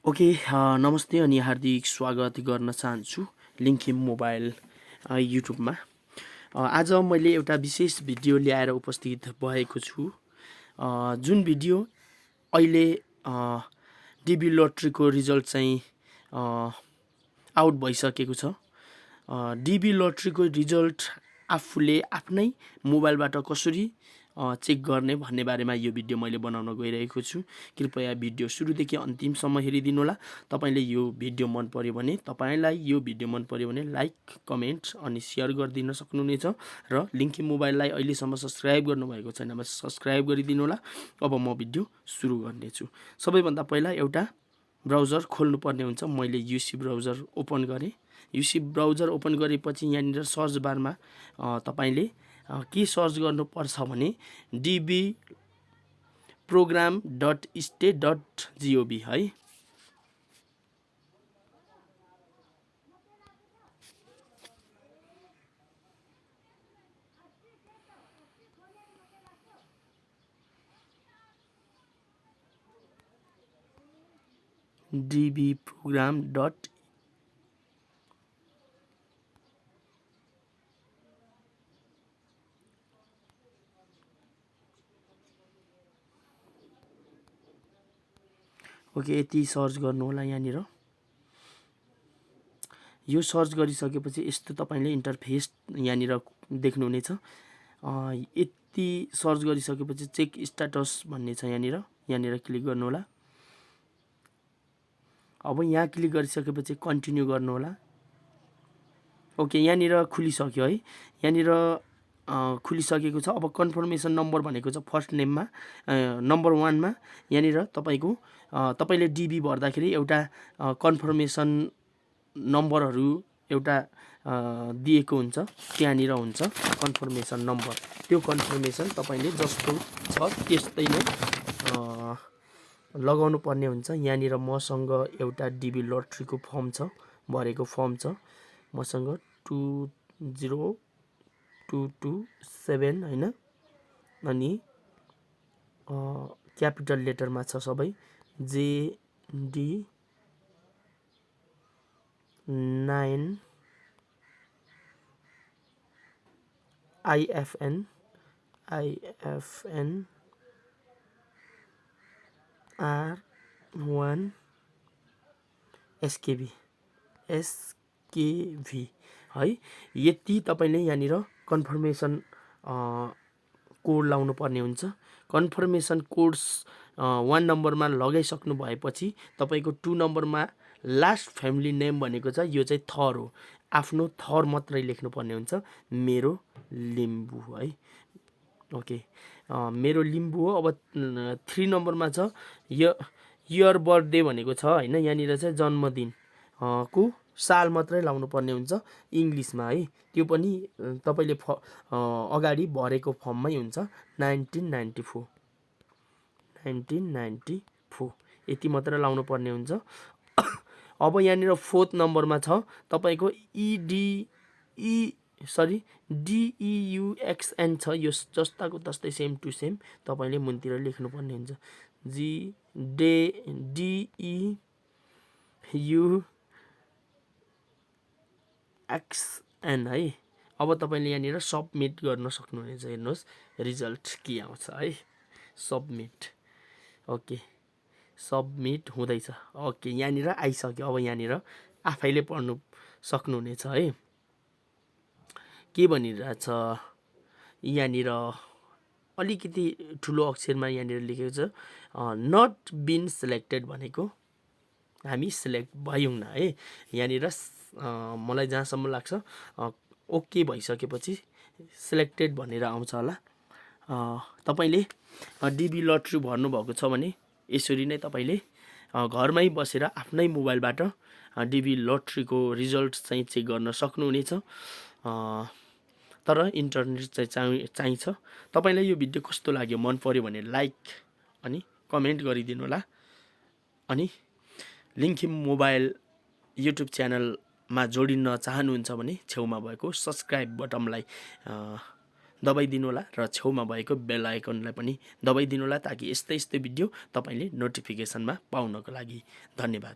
Okay नमस्ते अनि हार्दिक स्वागत गर्न चाहन्छु लिङ्खिम मोबाइल युट्युबमा। आज मैले एउटा विशेष भिडियो ल्याएर उपस्थित भएको छु। जुन भिडियो अहिले डिबी लटरीको रिजल्ट चाहिँ आउट भइसकेको छ। डिबी लटरीको रिजल्ट आफूले आफ्नै मोबाइलबाट कसरी चेक गर्ने भन्ने बारेमा यो भिडियो मैले बनाउन गइरहेको छु। कृपया भिडियो सुरुदेखि अन्तिमसम्म हेरिदिनु होला। तपाईले यो भिडियो मन पर्यो भने तपाईलाई यो भिडियो मन पर्यो भने लाइक, कमेन्ट अनि शेयर गरिदिन सक्नुहुनेछ र लिङ्खिम मोबाइललाई अहिलेसम्म सब्स्क्राइब गर्नुभएको छैन भने सब्स्क्राइब गरिदिनु होला। अब म भिडियो सुरु गर्नेछु। सबैभन्दा पहिला एउटा ब्राउजर खोल्नुपर्ने हुन्छ। मैले युसी ब्राउजर ओपन गरेँ। युसी ब्राउजर ओपन गरेपछि यहाँनिर सर्च बारमा तपाईले के सर्च गर्नुपर्छ भने डिबी program.state.gov है। DV program. ओके, यति सर्च गर्नु होला। यहाँनिर यो सर्च गरिसकेपछि यस्तो तपाईले इन्टरफेस यहाँनिर देख्नुहुनेछ। यति सर्च गरिसकेपछि चेक स्ट्याटस भन्ने छ यहाँनिर क्लिक गर्नु होला। अब यहाँ क्लिक गरिसकेपछि कन्टिन्यू गर्नु होला। ओके, यहाँनिर खुलिसक्यो है। यहाँनिर खुलिसकेको छ। अब कन्फर्मेसन नम्बर भनेको छ फर्स्ट नेममा नम्बर 1 मा यहाँनिर तपाईले डिबी भर्दाखेरि एउटा कन्फर्मेसन नम्बरहरू एउटा दिएको हुन्छ। त्यहाँनिर हुन्छ कन्फर्मेसन नम्बर। त्यो कन्फर्मेसन तपाईले जस्तो छ त्यस्तै नै लगाउनु पर्ने हुन्छ। यहाँनिर मसँग एउटा डिबी लटरीको फर्म छ, भरेको फर्म छ मसँग 20227 हैन। अनि क्यापिटल लेटरमा छ सबै। JD 9 IFN R1 SKV है। यति तपाईले यहाँनिर कन्फर्मेसन कोड लाउनु पर्ने हुन्छ। कन्फर्मेसन कोड 1 नम्बरमा लगाइसक्नु भएपछि तपाईको 2 नम्बरमा लास्ट फ्यामिली नेम भनेको छ, यो चाहिँ थर हो। आफ्नो थर मात्रै लेख्नु पर्ने हुन्छ। मेरो लिम्बू है। ओके, मेरो लिम्बू हो। अब 3 नम्बरमा छ इयर बर्थडे भनेको छ हैन। यहाँनिर चाहिँ जन्मदिन को साल मात्रै लाउनु पर्ने हुन्छ इङ्ग्लिसमा है। त्यो पनि तपाईले अगाडि भरेको फर्ममै हुन्छ 1994 यति मात्र लाउनु पर्ने हुन्छ। अब यहाँनिर 4th नम्बरमा छ तपाईको DEUXN छ। यो जस्ताको तस्तै सेम टु सेम तपाईले मुनतिर लेख्नु पर्ने हुन्छ। DEUXN है। अब तपाईले यहाँनिर सबमिट गर्न सक्नुहुनेछ। हेर्नुहोस् रिजल्ट के आउँछ है। सबमिट। ओके, सबमिट हुँदैछ। ओके, यहाँनिर आइसक्यो। अब यहाँनिर आफैले पढ्नु सक्नुहुनेछ है के भनिरहेछ। यहाँनिर अलिकति ठुलो अक्षरमा यहाँनिर लेखेको छ नट बिन सिलेक्टेड भनेको हामी सिलेक्ट भयौँ न है। यहाँनिर मलाई जहाँसम्म लाग्छ ओके भइसकेपछि सिलेक्टेड भनेर आउँछ होला। तपाईले डिबी लटरी भर्नुभएको छ भने यसरी नै तपाईले घरमै बसेर आफ्नै मोबाइलबाट डिबी लटरीको रिजल्ट चाहिँ चेक गर्न सक्नुहुनेछ। तर इन्टरनेट चाहिँ चाहिन्छ। तपाईलाई यो भिडियो कस्तो लाग्यो, मन पर्यो भने लाइक अनि कमेन्ट गरिदिनु होला। अनि लिङ्खिम मोबाइल युट्युब च्यानलमा जोडिन चाहनुहुन्छ भने छेउमा भएको सब्स्क्राइब बटनलाई दबाइदिनु होला र छेउमा भएको बेल आइकनलाई पनि दबाइदिनु होला ताकि यस्तै भिडियो तपाईँले नोटिफिकेसनमा पाउनको लागि। धन्यवाद।